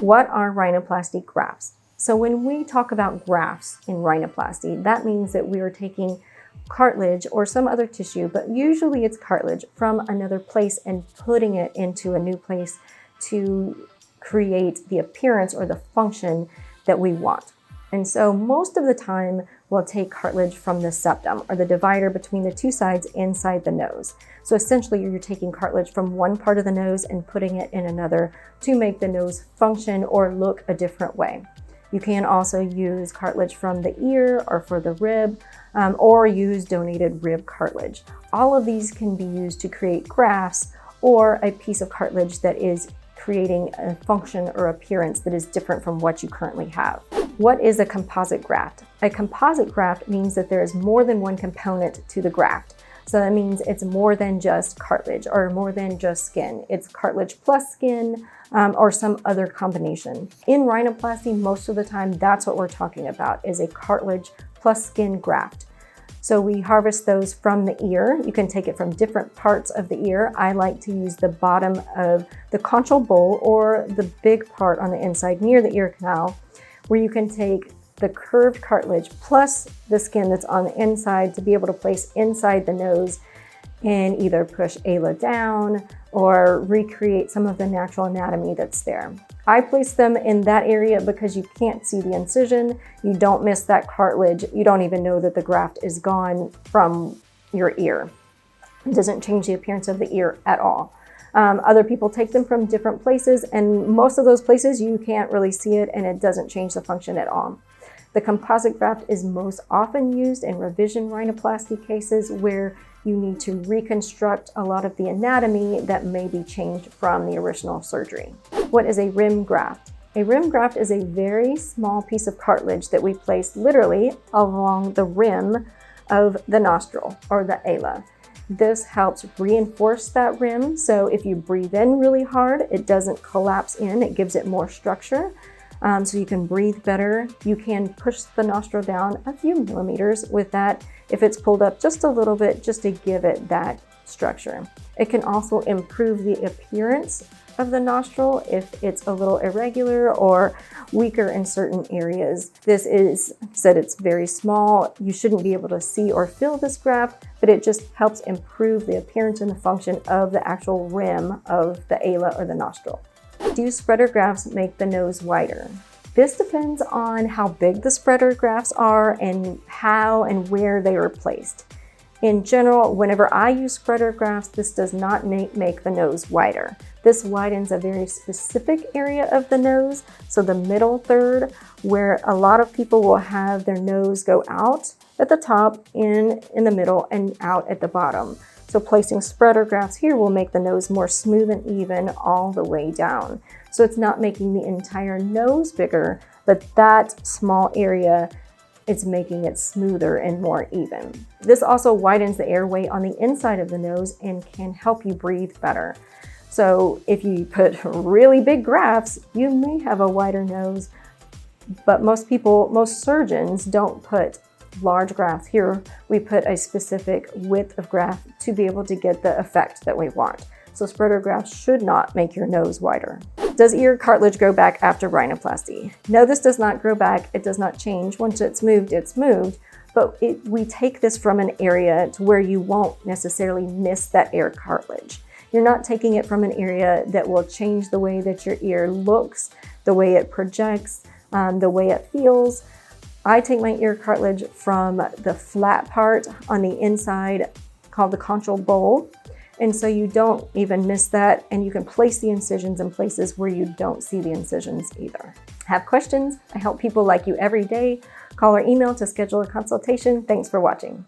What are rhinoplasty grafts? So when we talk about grafts in rhinoplasty, that means that we are taking cartilage or some other tissue, but usually it's cartilage, from another place and putting it into a new place to create the appearance or the function that we want. And so most of the time we'll take cartilage from the septum, or the divider between the two sides inside the nose. So essentially you're taking cartilage from one part of the nose and putting it in another to make the nose function or look a different way. You can also use cartilage from the ear or for the rib, or use donated rib cartilage. All of these can be used to create grafts or a piece of cartilage that is creating a function or appearance that is different from what you currently have. What is a composite graft? A composite graft means that there is more than one component to the graft. So that means it's more than just cartilage or more than just skin. It's cartilage plus skin, or some other combination. In rhinoplasty, most of the time, that's what we're talking about, is a cartilage plus skin graft. So we harvest those from the ear. You can take it from different parts of the ear. I like to use the bottom of the conchal bowl, or the big part on the inside near the ear canal, where you can take the curved cartilage plus the skin that's on the inside to be able to place inside the nose and either push Ayla down or recreate some of the natural anatomy that's there. I place them in that area because you can't see the incision, you don't miss that cartilage, you don't even know that the graft is gone from your ear. It doesn't change the appearance of the ear at all. Other people take them from different places, and most of those places you can't really see it and it doesn't change the function at all. The composite graft is most often used in revision rhinoplasty cases where you need to reconstruct a lot of the anatomy that may be changed from the original surgery. What is a rim graft? A rim graft is a very small piece of cartilage that we place literally along the rim of the nostril, or the Ayla. This helps reinforce that rim, so if you breathe in really hard, it doesn't collapse in, it gives it more structure. So you can breathe better. You can push the nostril down a few millimeters with that if it's pulled up just a little bit, just to give it that structure. It can also improve the appearance of the nostril if it's a little irregular or weaker in certain areas. This is said it's very small. You shouldn't be able to see or feel this graft, but it just helps improve the appearance and the function of the actual rim of the Ayla or the nostril. Do spreader grafts make the nose wider? This depends on how big the spreader grafts are and how and where they are placed. In general, whenever I use spreader grafts, this does not make the nose wider. This widens a very specific area of the nose, so the middle third, where a lot of people will have their nose go out at the top, in the middle, and out at the bottom. So placing spreader grafts here will make the nose more smooth and even all the way down. So it's not making the entire nose bigger, but that small area, it's making it smoother and more even. This also widens the airway on the inside of the nose and can help you breathe better. So if you put really big grafts, you may have a wider nose, but most surgeons don't put large grafts. Here we put a specific width of graft to be able to get the effect that we want. So spreader grafts should not make your nose wider. Does ear cartilage grow back after rhinoplasty? No, this does not grow back. It does not change. Once it's moved, but we take this from an area to where you won't necessarily miss that ear cartilage. You're not taking it from an area that will change the way that your ear looks, the way it projects, the way it feels. I take my ear cartilage from the flat part on the inside called the conchal bowl. And so you don't even miss that, and you can place the incisions in places where you don't see the incisions either. Have questions? I help people like you every day. Call or email to schedule a consultation. Thanks for watching.